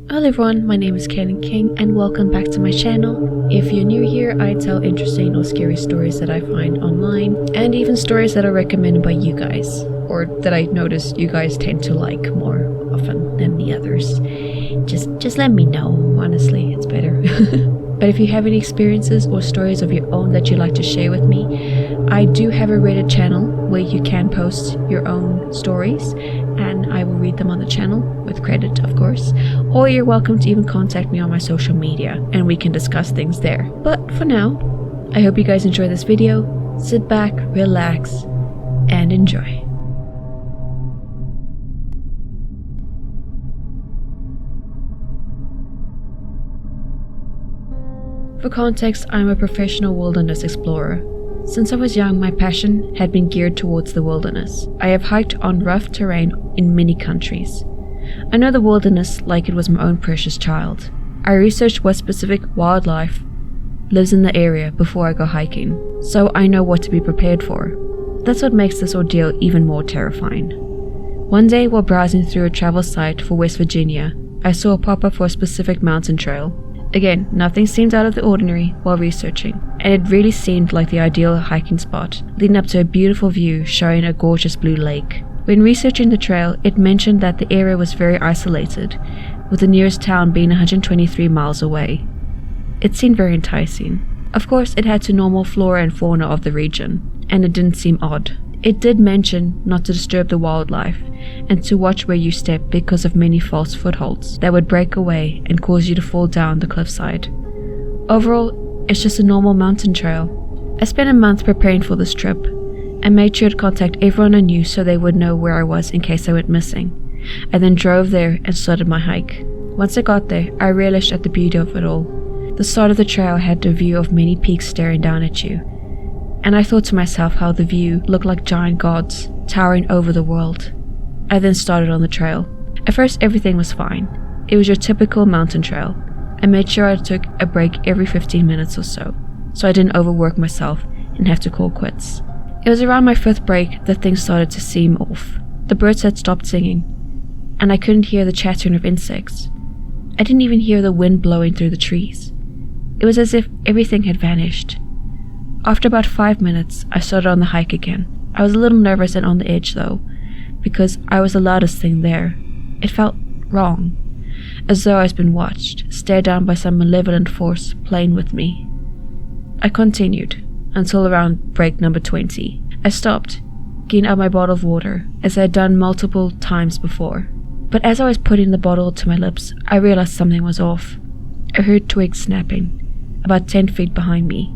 Hello everyone, my name is Canon King and welcome back to my channel. If you're new here, I tell interesting or scary stories that I find online and even stories that are recommended by you guys, or that I notice you guys tend to like more often than the others. Just let me know, honestly, it's better. But if you have any experiences or stories of your own that you'd like to share with me, I do have a Reddit channel where you can post your own stories and I will read them on the channel, with credit of course, or you're welcome to even contact me on my social media and we can discuss things there. But for now, I hope you guys enjoy this video. Sit back, relax, and enjoy. For context, I'm a professional wilderness explorer. Since I was young, my passion had been geared towards the wilderness. I have hiked on rough terrain in many countries. I know the wilderness like it was my own precious child. I researched what specific wildlife lives in the area before I go hiking, so I know what to be prepared for. That's what makes this ordeal even more terrifying. One day, while browsing through a travel site for West Virginia, I saw a pop-up for a specific mountain trail. Again, nothing seemed out of the ordinary while researching, and it really seemed like the ideal hiking spot, leading up to a beautiful view showing a gorgeous blue lake. When researching the trail, it mentioned that the area was very isolated, with the nearest town being 123 miles away. It seemed very enticing. Of course, it had to normal flora and fauna of the region, and it didn't seem odd. It did mention not to disturb the wildlife and to watch where you step because of many false footholds that would break away and cause you to fall down the cliffside. Overall, it's just a normal mountain trail. I spent a month preparing for this trip and made sure to contact everyone I knew so they would know where I was in case I went missing. I then drove there and started my hike. Once I got there, I relished at the beauty of it all. The start of the trail had a view of many peaks staring down at you, and I thought to myself how the view looked like giant gods towering over the world. I then started on the trail. At first everything was fine. It was your typical mountain trail. I made sure I took a break every 15 minutes or so I didn't overwork myself and have to call quits. It was around my 5th break that things started to seem off. The birds had stopped singing, and I couldn't hear the chattering of insects. I didn't even hear the wind blowing through the trees. It was as if everything had vanished. After about 5 minutes, I started on the hike again. I was a little nervous and on the edge though, because I was the loudest thing there. It felt wrong, as though I was being watched, stared down by some malevolent force playing with me. I continued until around break number 20. I stopped, getting out my bottle of water, as I had done multiple times before. But as I was putting the bottle to my lips, I realized something was off. I heard twigs snapping, about 10 feet behind me.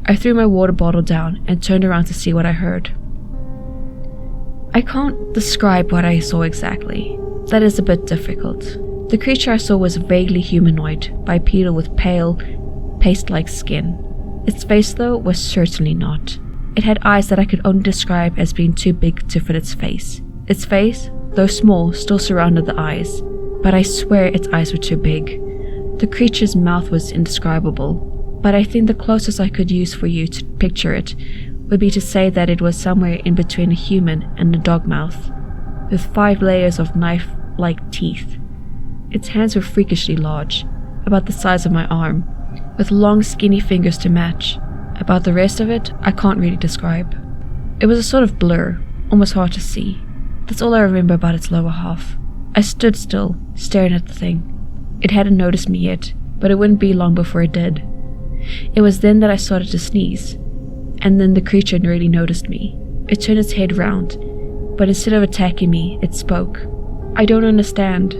I threw my water bottle down and turned around to see what I heard. I can't describe what I saw exactly. That is a bit difficult. The creature I saw was vaguely humanoid, bipedal with pale, paste-like skin. Its face, though, was certainly not. It had eyes that I could only describe as being too big to fit its face. Its face, though small, still surrounded the eyes, but I swear its eyes were too big. The creature's mouth was indescribable, but I think the closest I could use for you to picture it would be to say that it was somewhere in between a human and a dog mouth, with 5 layers of knife-like teeth. Its hands were freakishly large, about the size of my arm, with long skinny fingers to match. About the rest of it, I can't really describe. It was a sort of blur, almost hard to see. That's all I remember about its lower half. I stood still, staring at the thing. It hadn't noticed me yet, but it wouldn't be long before it did. It was then that I started to sneeze, and then the creature really noticed me. It turned its head round, but instead of attacking me, it spoke. "I don't understand,"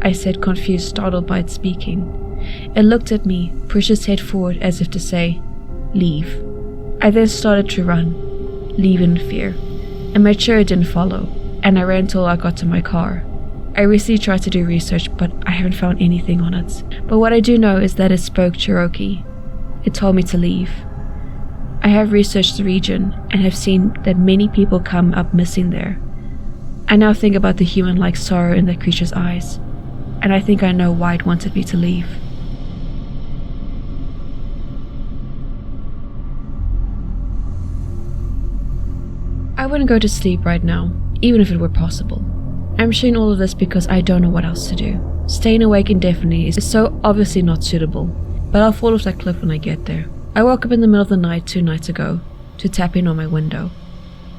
I said, confused, startled by its speaking. It looked at me, pushed its head forward as if to say, "Leave." I then started to run, leave in fear, and made sure it didn't follow, and I ran till I got to my car. I recently tried to do research, but I haven't found anything on it. But what I do know is that it spoke Cherokee. It told me to leave. I have researched the region and have seen that many people come up missing there. I now think about the human-like sorrow in the creature's eyes, and I think I know why it wanted me to leave. I wouldn't go to sleep right now, even if it were possible. I'm sharing all of this because I don't know what else to do. Staying awake indefinitely is so obviously not suitable, but I'll fall off that cliff when I get there. I woke up in the middle of the night 2 nights ago to tapping on my window.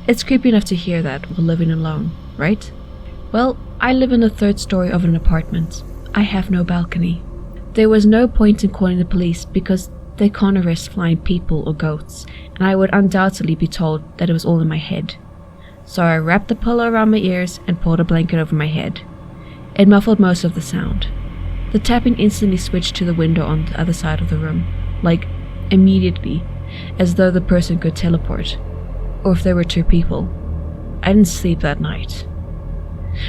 It's creepy enough to hear that while living alone, right? Well, I live in the 3rd story of an apartment. I have no balcony. There was no point in calling the police because they can't arrest flying people or ghosts, and I would undoubtedly be told that it was all in my head. So I wrapped the pillow around my ears and pulled a blanket over my head. It muffled most of the sound. The tapping instantly switched to the window on the other side of the room, like immediately, as though the person could teleport, or if there were 2 people. I didn't sleep that night.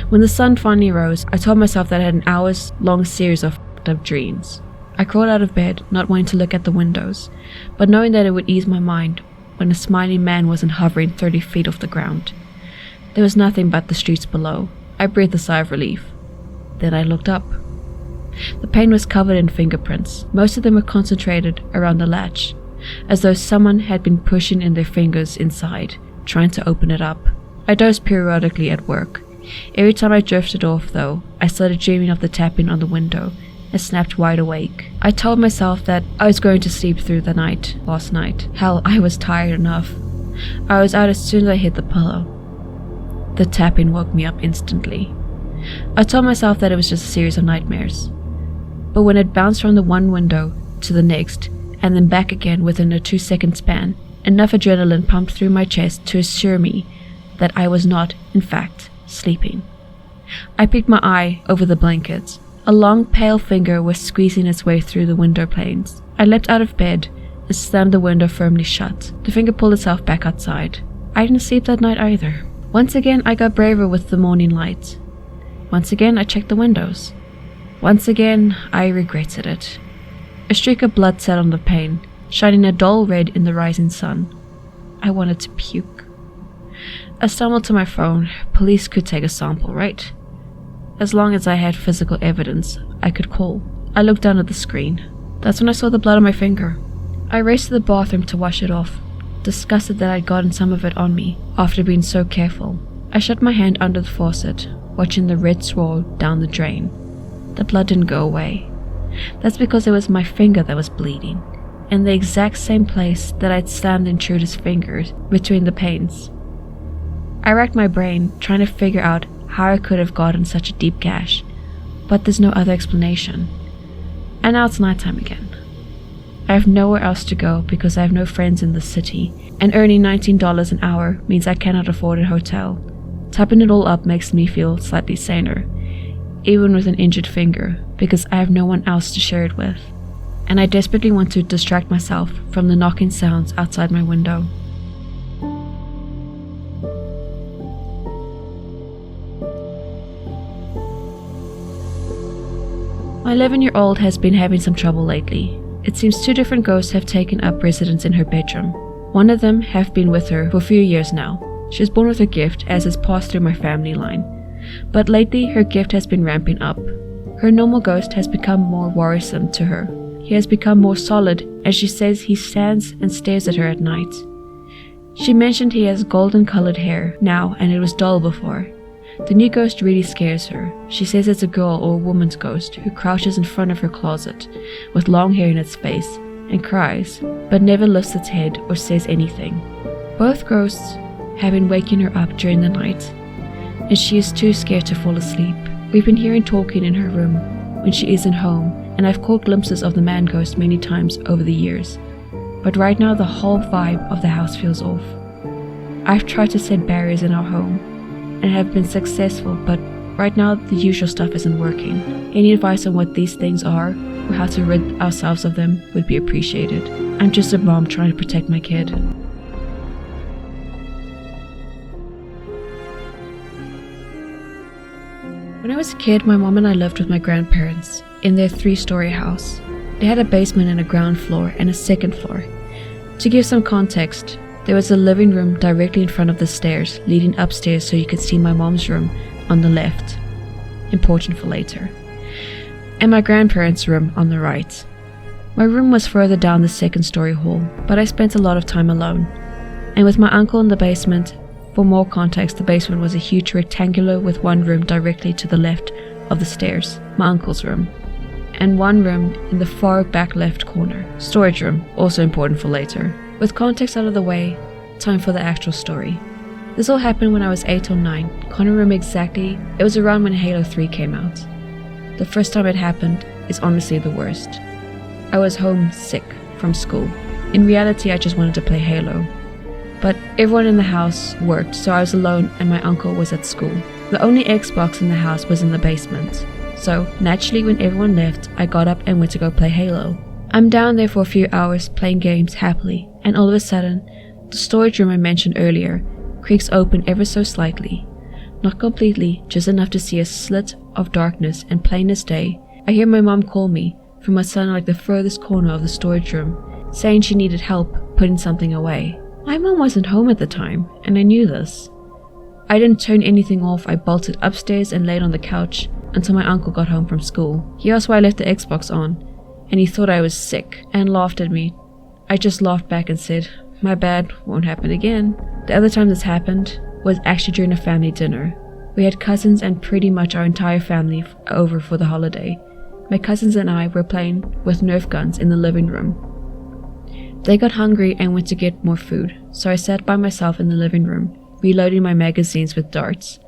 When the sun finally rose, I told myself that I had an hours-long series of f***ed up dreams. I crawled out of bed, not wanting to look at the windows, but knowing that it would ease my mind when a smiling man wasn't hovering 30 feet off the ground. There was nothing but the streets below. I breathed a sigh of relief. Then I looked up. The pane was covered in fingerprints. Most of them were concentrated around the latch, as though someone had been pushing in their fingers inside, trying to open it up. I dozed periodically at work. Every time I drifted off, though, I started dreaming of the tapping on the window and snapped wide awake. I told myself that I was going to sleep through the night last night. Hell, I was tired enough. I was out as soon as I hit the pillow. The tapping woke me up instantly. I told myself that it was just a series of nightmares. But when it bounced from the one window to the next, and then back again within a 2-second span, enough adrenaline pumped through my chest to assure me that I was not, in fact, sleeping. I peeked my eye over the blankets. A long, pale finger was squeezing its way through the window panes. I leapt out of bed and slammed the window firmly shut. The finger pulled itself back outside. I didn't sleep that night either. Once again, I got braver with the morning light. Once again, I checked the windows. Once again, I regretted it. A streak of blood sat on the pane, shining a dull red in the rising sun. I wanted to puke. I stumbled to my phone. Police could take a sample, right? As long as I had physical evidence, I could call. I looked down at the screen. That's when I saw the blood on my finger. I raced to the bathroom to wash it off, disgusted that I'd gotten some of it on me after being so careful. I shut my hand under the faucet, watching the red swirl down the drain. The blood didn't go away. That's because it was my finger that was bleeding, in the exact same place that I'd slammed the intruder's fingers between the panes. I racked my brain, trying to figure out how I could have gotten such a deep gash, but there's no other explanation. And now it's nighttime again. I have nowhere else to go because I have no friends in the city, and earning $19 an hour means I cannot afford a hotel. Typing it all up makes me feel slightly saner, even with an injured finger, because I have no one else to share it with, and I desperately want to distract myself from the knocking sounds outside my window. My 11-year-old has been having some trouble lately. It seems 2 different ghosts have taken up residence in her bedroom. One of them have been with her for a few years now. She was born with her gift, as has passed through my family line. But lately, her gift has been ramping up. Her normal ghost has become more worrisome to her. He has become more solid, and she says he stands and stares at her at night. She mentioned he has golden-colored hair now, and it was dull before. The new ghost really scares her. She says it's a girl or a woman's ghost who crouches in front of her closet with long hair in its face and cries, but never lifts its head or says anything. Both ghosts have been waking her up during the night, and she is too scared to fall asleep. We've been hearing talking in her room when she isn't home, and I've caught glimpses of the man ghost many times over the years. But right now the whole vibe of the house feels off. I've tried to set barriers in our home and have been successful, but right now the usual stuff isn't working. Any advice on what these things are or how to rid ourselves of them would be appreciated. I'm just a mom trying to protect my kid. When I was a kid, my mom and I lived with my grandparents in their 3-story house. They had a basement and a ground floor and a second floor. To give some context, there was a living room directly in front of the stairs leading upstairs so you could see my mom's room on the left, important for later, and my grandparents' room on the right. My room was further down the 2nd-story hall, but I spent a lot of time alone, and with my uncle in the basement. For more context, the basement was a huge rectangular with one room directly to the left of the stairs, my uncle's room, and one room in the far back left corner. Storage room, also important for later. With context out of the way, time for the actual story. This all happened when I was 8 or 9. Can't remember exactly. It was around when Halo 3 came out. The first time it happened is honestly the worst. I was home sick from school. In reality, I just wanted to play Halo. But everyone in the house worked, so I was alone and my uncle was at school. The only Xbox in the house was in the basement. So, naturally, when everyone left, I got up and went to go play Halo. I'm down there for a few hours playing games happily, and all of a sudden, the storage room I mentioned earlier creaks open ever so slightly. Not completely, just enough to see a slit of darkness, and plain as day, I hear my mom call me from what sounded like the furthest corner of the storage room, saying she needed help putting something away. My mom wasn't home at the time, and I knew this. I didn't turn anything off. I bolted upstairs and laid on the couch until my uncle got home from school. He asked why I left the Xbox on, and he thought I was sick and laughed at me. I just laughed back and said, "My bad, won't happen again." The other time this happened was actually during a family dinner. We had cousins and pretty much our entire family over for the holiday. My cousins and I were playing with Nerf guns in the living room. They got hungry and went to get more food, so I sat by myself in the living room, reloading my magazines with darts,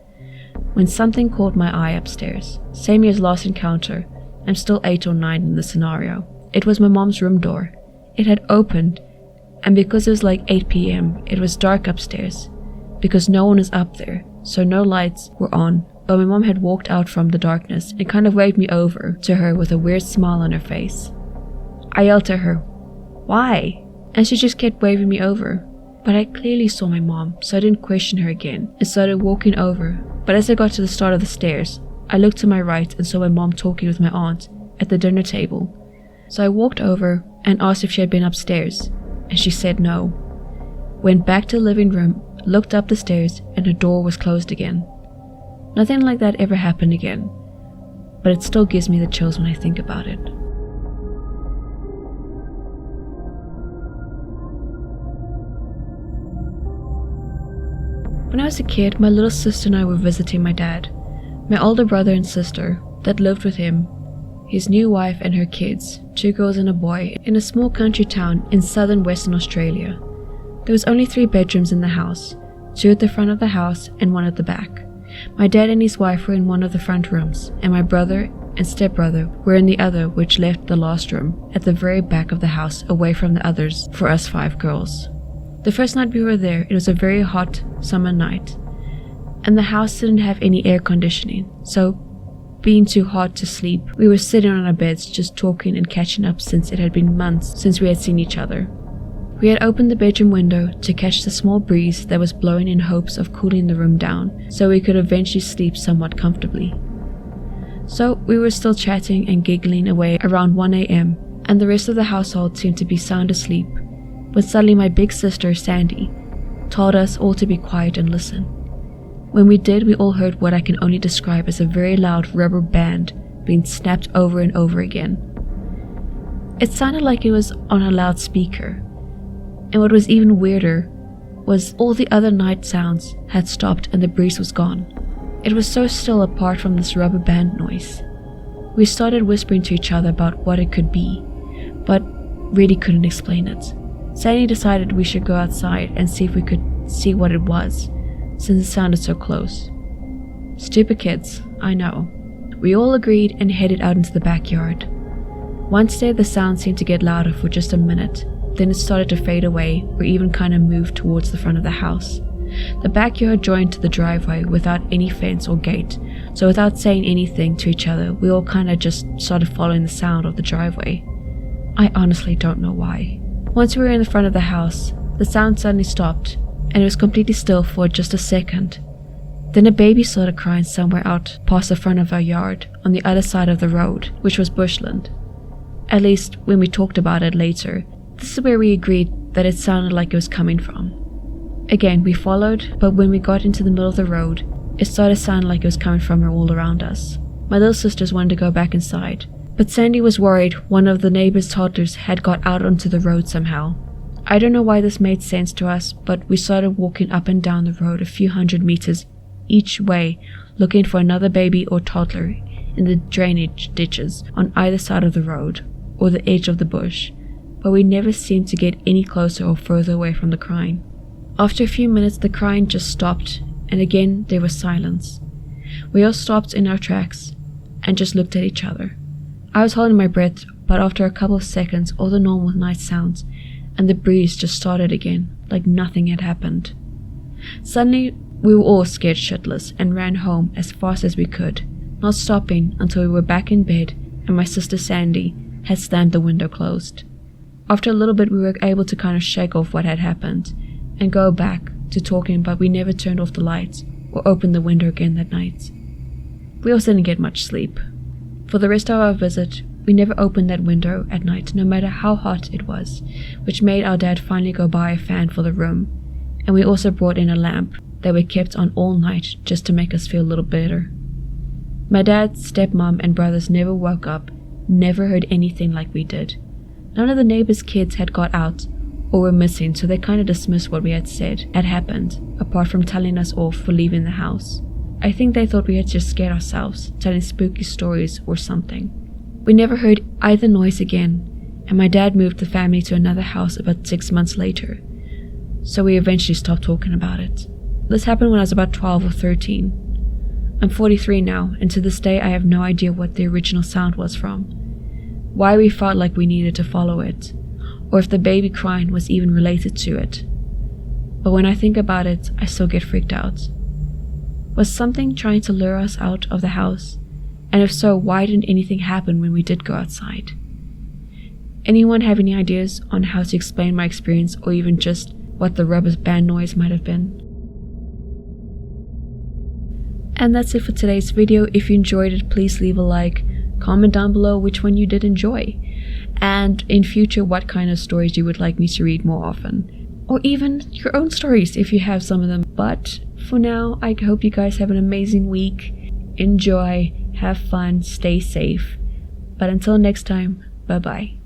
when something caught my eye upstairs. Same year's last encounter. I'm still 8 or 9 in the scenario. It was my mom's room door. It had opened, and because it was like 8 p.m, it was dark upstairs, because no one is up there, so no lights were on, but my mom had walked out from the darkness and kind of waved me over to her with a weird smile on her face. I yelled to her, "Why?" And she just kept waving me over. But I clearly saw my mom, so I didn't question her again and started walking over. But as I got to the start of the stairs, I looked to my right and saw my mom talking with my aunt at the dinner table. So I walked over and asked if she had been upstairs, and she said no. Went back to the living room, looked up the stairs, and the door was closed again. Nothing like that ever happened again, but it still gives me the chills when I think about it. When I was a kid, my little sister and I were visiting my dad, my older brother and sister that lived with him, his new wife and her kids, 2 girls and a boy, in a small country town in southern Western Australia. There was only 3 bedrooms in the house, 2 at the front of the house and 1 at the back. My dad and his wife were in one of the front rooms, and my brother and stepbrother were in the other, which left the last room at the very back of the house, away from the others for us 5 girls. The first night we were there, it was a very hot summer night, and the house didn't have any air conditioning, so being too hot to sleep, we were sitting on our beds just talking and catching up, since it had been months since we had seen each other. We had opened the bedroom window to catch the small breeze that was blowing, in hopes of cooling the room down so we could eventually sleep somewhat comfortably. So we were still chatting and giggling away around 1 a.m, and the rest of the household seemed to be sound asleep, when suddenly my big sister, Sandy, told us all to be quiet and listen. When we did, we all heard what I can only describe as a very loud rubber band being snapped over and over again. It sounded like it was on a loudspeaker, and what was even weirder was all the other night sounds had stopped and the breeze was gone. It was so still apart from this rubber band noise. We started whispering to each other about what it could be, but really couldn't explain it. Sandy decided we should go outside and see if we could see what it was, since it sounded so close. Stupid kids, I know. We all agreed and headed out into the backyard. Once there, the sound seemed to get louder for just a minute, then it started to fade away, or even kind of move towards the front of the house. The backyard joined to the driveway without any fence or gate, so without saying anything to each other, we all kind of just started following the sound of the driveway. I honestly don't know why. Once we were in the front of the house, the sound suddenly stopped, and it was completely still for just a second. Then a baby started crying somewhere out past the front of our yard, on the other side of the road, which was bushland. At least, when we talked about it later, this is where we agreed that it sounded like it was coming from. Again, we followed, but when we got into the middle of the road, it started sounding like it was coming from all around us. My little sisters wanted to go back inside, but Sandy was worried one of the neighbor's toddlers had got out onto the road somehow. I don't know why this made sense to us, but we started walking up and down the road a few hundred meters each way, looking for another baby or toddler in the drainage ditches on either side of the road or the edge of the bush, but we never seemed to get any closer or further away from the crying. After a few minutes, the crying just stopped, and again there was silence. We all stopped in our tracks and just looked at each other. I was holding my breath, but after a couple of seconds, all the normal night sounds and the breeze just started again, like nothing had happened. Suddenly, we were all scared shitless and ran home as fast as we could, not stopping until we were back in bed and my sister Sandy had slammed the window closed. After a little bit, we were able to kind of shake off what had happened and go back to talking, but we never turned off the lights or opened the window again that night. We also didn't get much sleep. For the rest of our visit, we never opened that window at night, no matter how hot it was, which made our dad finally go buy a fan for the room, and we also brought in a lamp that we kept on all night just to make us feel a little better. My dad, stepmom, and brothers never woke up, never heard anything like we did. None of the neighbors' kids had got out or were missing, so they kind of dismissed what we had said had happened, apart from telling us off for leaving the house. I think they thought we had just scared ourselves, telling spooky stories or something. We never heard either noise again, and my dad moved the family to another house about 6 months later, so we eventually stopped talking about it. This happened when I was about 12 or 13. I'm 43 now, and to this day I have no idea what the original sound was from, why we felt like we needed to follow it, or if the baby crying was even related to it. But when I think about it, I still get freaked out. Was something trying to lure us out of the house? And if so, why didn't anything happen when we did go outside? Anyone have any ideas on how to explain my experience, or even just what the rubber band noise might have been? And that's it for today's video. If you enjoyed it, please leave a like, comment down below which one you did enjoy, and in future what kind of stories you would like me to read more often, or even your own stories if you have some of them. But for now, I hope you guys have an amazing week. Enjoy, have fun, stay safe. But until next time, bye bye.